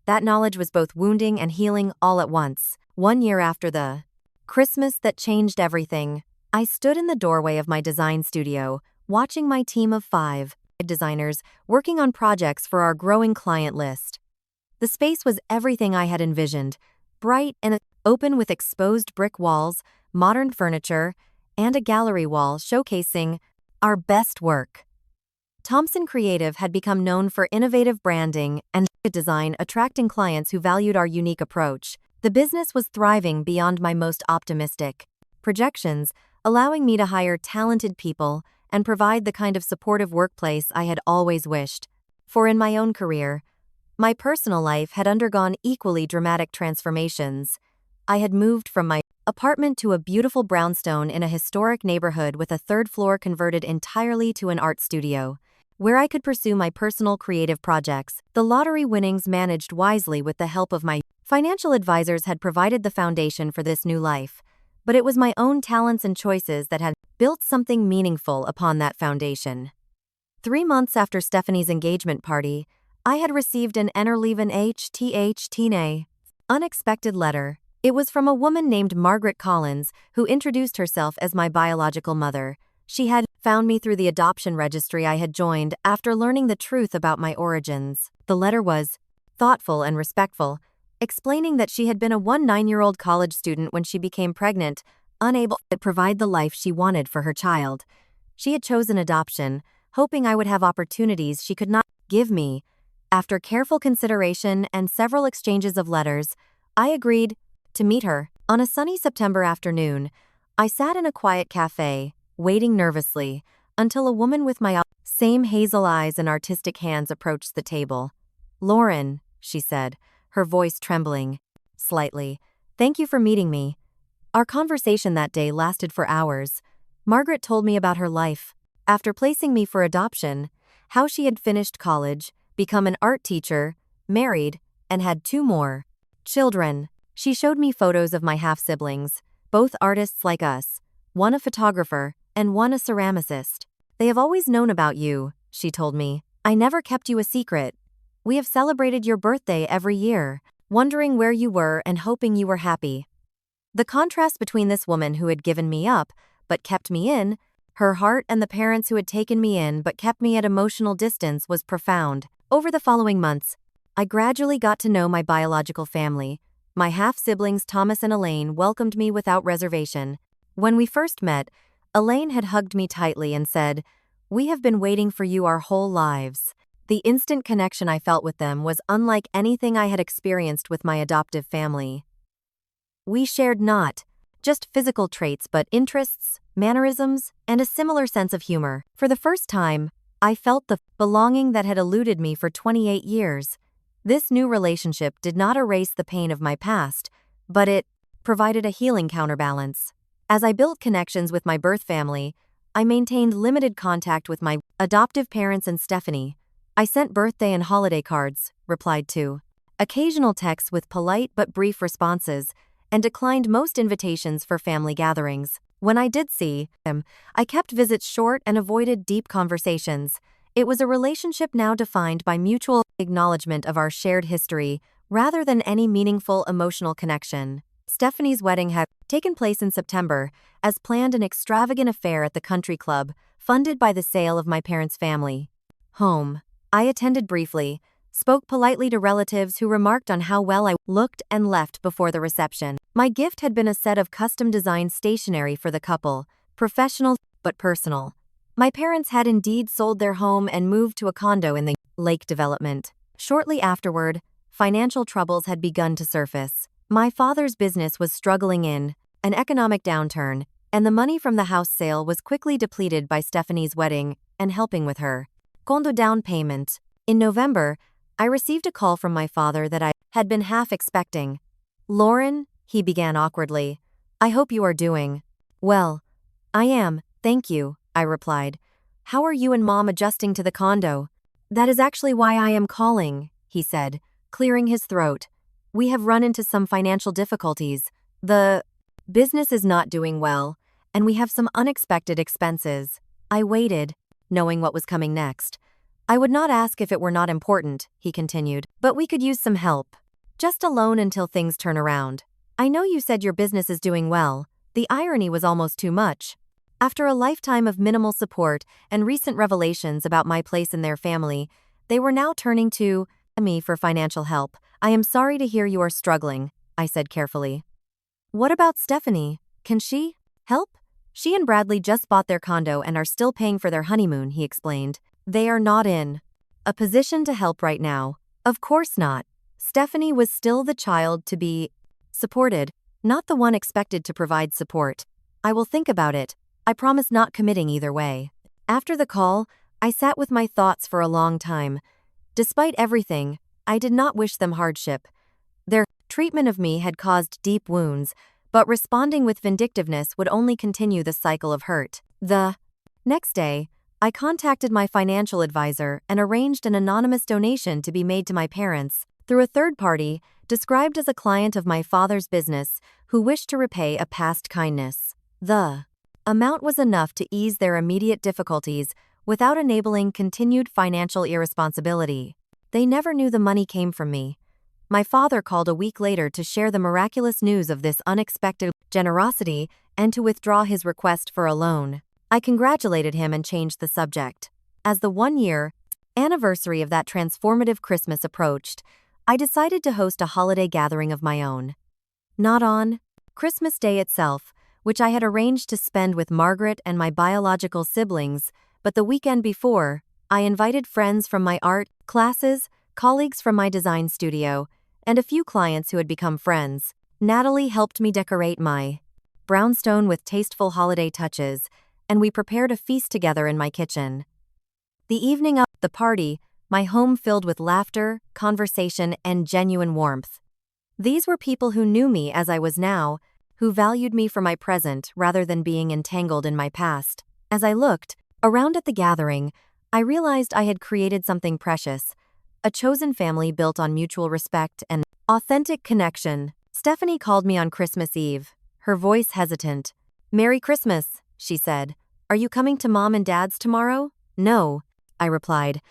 That knowledge was both wounding and healing all at once. 1 year after the Christmas that changed everything, I stood in the doorway of my design studio, watching my team of 5 designers working on projects for our growing client list. The space was everything I had envisioned, bright and open with exposed brick walls, modern furniture, and a gallery wall showcasing our best work. Thompson Creative had become known for innovative branding and design, attracting clients who valued our unique approach. The business was thriving beyond my most optimistic projections, allowing me to hire talented people and provide the kind of supportive workplace I had always wished for in my own career. My personal life had undergone equally dramatic transformations. I had moved from my apartment to a beautiful brownstone in a historic neighborhood with a 3rd floor converted entirely to an art studio, where I could pursue my personal creative projects. The lottery winnings, managed wisely with the help of my financial advisors, had provided the foundation for this new life. but it was my own talents and choices that had built something meaningful upon that foundation. 3 months after Stephanie's engagement party, I had received an Enerleven HTH unexpected letter. It was from a woman named Margaret Collins, who introduced herself as my biological mother. She had found me through the adoption registry I had joined after learning the truth about my origins. The letter was thoughtful and respectful, explaining that she had been a 19-year-old college student when she became pregnant, unable to provide the life she wanted for her child. She had chosen adoption, hoping I would have opportunities she could not give me. After careful consideration and several exchanges of letters, I agreed to meet her. On a sunny September afternoon, I sat in a quiet cafe, waiting nervously, until a woman with my same hazel eyes and artistic hands approached the table. "Lauren," she said, her voice trembling slightly, "thank you for meeting me." Our conversation that day lasted for hours. Margaret told me about her life, after placing me for adoption, how she had finished college, become an art teacher, married, and had 2 more children. She showed me photos of my half-siblings, both artists like us, one a photographer and one a ceramicist. "They have always known about you," she told me. "I never kept you a secret. We have celebrated your birthday every year, wondering where you were and hoping you were happy." The contrast between this woman who had given me up, but kept me in, her heart, and the parents who had taken me in but kept me at emotional distance was profound. Over the following months, I gradually got to know my biological family. My half-siblings Thomas and Elaine welcomed me without reservation. When we first met, Elaine had hugged me tightly and said, "We have been waiting for you our whole lives." The instant connection I felt with them was unlike anything I had experienced with my adoptive family. We shared not just physical traits but interests, mannerisms, and a similar sense of humor. For the first time, I felt the belonging that had eluded me for 28 years. This new relationship did not erase the pain of my past, but it provided a healing counterbalance. As I built connections with my birth family, I maintained limited contact with my adoptive parents and Stephanie. I sent birthday and holiday cards, replied to occasional texts with polite but brief responses, and declined most invitations for family gatherings. When I did see them, I kept visits short and avoided deep conversations. It was a relationship now defined by mutual acknowledgement of our shared history, rather than any meaningful emotional connection. Stephanie's wedding had taken place in September, as planned, an extravagant affair at the country club, funded by the sale of my parents' family home. I attended briefly, spoke politely to relatives who remarked on how well I looked, and left before the reception. My gift had been a set of custom-designed stationery for the couple, professional but personal. My parents had indeed sold their home and moved to a condo in the Lake development. Shortly afterward, financial troubles had begun to surface. My father's business was struggling in an economic downturn, and the money from the house sale was quickly depleted by Stephanie's wedding and helping with her condo down payment. In November, I received a call from my father that I had been half expecting. "Lauren," he began awkwardly, "I hope you are doing well." "I am, thank you," I replied. "How are you and Mom adjusting to the condo?" "That is actually why I am calling," he said, clearing his throat. "We have run into some financial difficulties. The business is not doing well, and we have some unexpected expenses." I waited, knowing what was coming next. "I would not ask if it were not important," he continued, "but we could use some help. Just a loan until things turn around. I know you said your business is doing well." The irony was almost too much. After a lifetime of minimal support and recent revelations about my place in their family, they were now turning to me for financial help. "I am sorry to hear you are struggling," I said carefully. "What about Stephanie? Can she help?" "She and Bradley just bought their condo and are still paying for their honeymoon," he explained. "They are not in a position to help right now." Of course not. Stephanie was still the child to be supported, not the one expected to provide support. "I will think about it. I promise, not committing either way." After the call, I sat with my thoughts for a long time. Despite everything, I did not wish them hardship. Their treatment of me had caused deep wounds, but responding with vindictiveness would only continue the cycle of hurt. The next day, I contacted my financial advisor and arranged an anonymous donation to be made to my parents through a third party, described as a client of my father's business, who who wished to repay a past kindness. The amount was enough to ease their immediate difficulties without enabling continued financial irresponsibility. They never knew the money came from me. My father called a week later to share the miraculous news of this unexpected generosity and to withdraw his request for a loan. I congratulated him and changed the subject. As the 1-year anniversary of that transformative Christmas approached, I decided to host a holiday gathering of my own. Not on Christmas Day itself, which I had arranged to spend with Margaret and my biological siblings, but the weekend before, I invited friends from my art classes, colleagues from my design studio, and a few clients who had become friends. Natalie helped me decorate my brownstone with tasteful holiday touches, and we prepared a feast together in my kitchen. The evening of the party, my home filled with laughter, conversation, and genuine warmth. These were people who knew me as I was now, who valued me for my present rather than being entangled in my past. As I looked around at the gathering, I realized I had created something precious, a chosen family built on mutual respect and authentic connection. Stephanie called me on Christmas Eve, her voice hesitant. "Merry Christmas," she said. "Are you coming to Mom and Dad's tomorrow?" "No," I replied.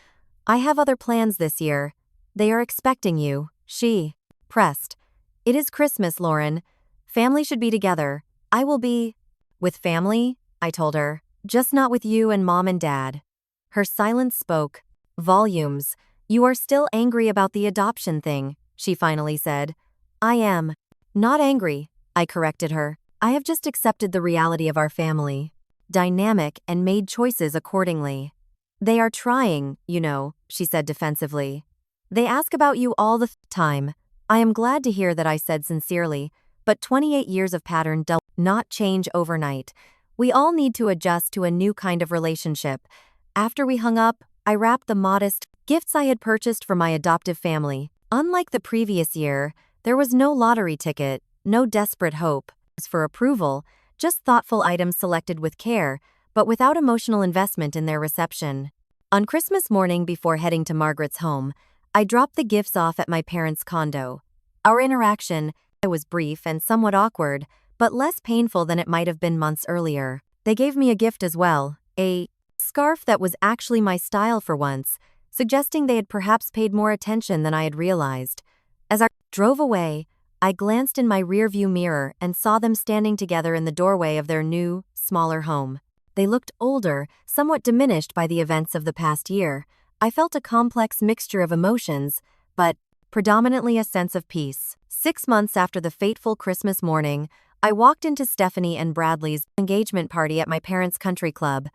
"I have other plans this year. They are expecting you." She pressed. "It is Christmas, Lauren. Family should be together. I will be with family," I told her. "Just not with you and Mom and Dad." Her silence spoke volumes. "You are still angry about the adoption thing," she finally said. "I am not angry," I corrected her. "I have just accepted the reality of our family dynamic and made choices accordingly." "They are trying, you know," she said defensively. "They ask about you all the time." I am glad to hear that, I said sincerely, but 28 years of pattern do not change overnight. We all need to adjust to a new kind of relationship. After we hung up, I wrapped the modest gifts I had purchased for my adoptive family. Unlike the previous year, there was no lottery ticket, no desperate hope for approval, just thoughtful items selected with care, but without emotional investment in their reception. On Christmas morning before heading to Margaret's home, I dropped the gifts off at my parents' condo. Our interaction was brief and somewhat awkward, but less painful than it might have been months earlier. They gave me a gift as well, a scarf that was actually my style for once, suggesting they had perhaps paid more attention than I had realized. As I drove away, I glanced in my rearview mirror and saw them standing together in the doorway of their new, smaller home. They looked older, somewhat diminished by the events of the past year. I felt a complex mixture of emotions, but predominantly a sense of peace. 6 months after the fateful Christmas morning, I walked into Stephanie and Bradley's engagement party at my parents' country club.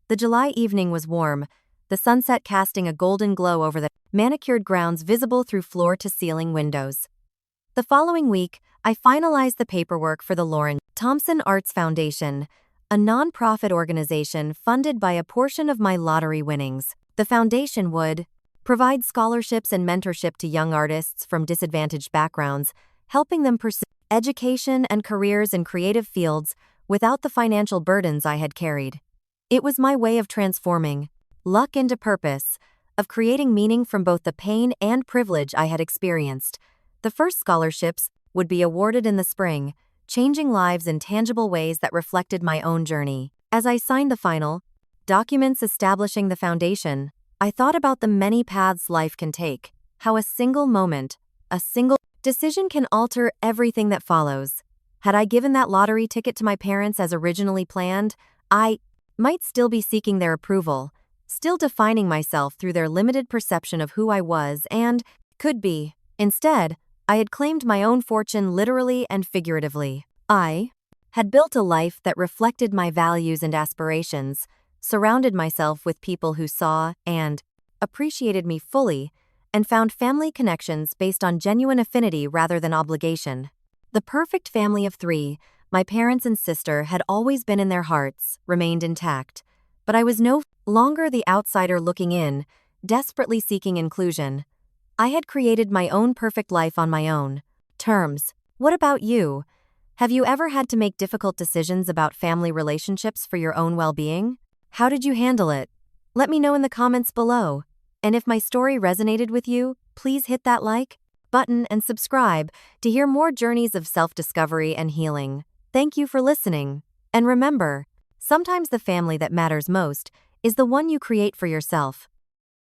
The July evening was warm, the sunset casting a golden glow over the manicured grounds visible through floor-to-ceiling windows. The following week, I finalized the paperwork for the Lauren Thompson Arts Foundation, a non-profit organization funded by a portion of my lottery winnings. The foundation would provide scholarships and mentorship to young artists from disadvantaged backgrounds, helping them pursue education and careers in creative fields without the financial burdens I had carried. It was my way of transforming luck into purpose, of creating meaning from both the pain and privilege I had experienced. The first scholarships would be awarded in the spring, changing lives in tangible ways that reflected my own journey. As I signed the final documents establishing the foundation, I thought about the many paths life can take, how a single moment, a single decision can alter everything that follows. Had I given that lottery ticket to my parents as originally planned, I might still be seeking their approval, still defining myself through their limited perception of who I was and could be. Instead, I had claimed my own fortune literally and figuratively. I had built a life that reflected my values and aspirations, surrounded myself with people who saw and appreciated me fully, and found family connections based on genuine affinity rather than obligation. The perfect family of 3, my parents and sister, had always been in their hearts, remained intact. But I was no longer the outsider looking in, desperately seeking inclusion. I had created my own perfect life on my own terms. What about you? Have you ever had to make difficult decisions about family relationships for your own well-being? How did you handle it? Let me know in the comments below. And if my story resonated with you, please hit that like button and subscribe to hear more journeys of self-discovery and healing. Thank you for listening. And remember, sometimes the family that matters most is the one you create for yourself.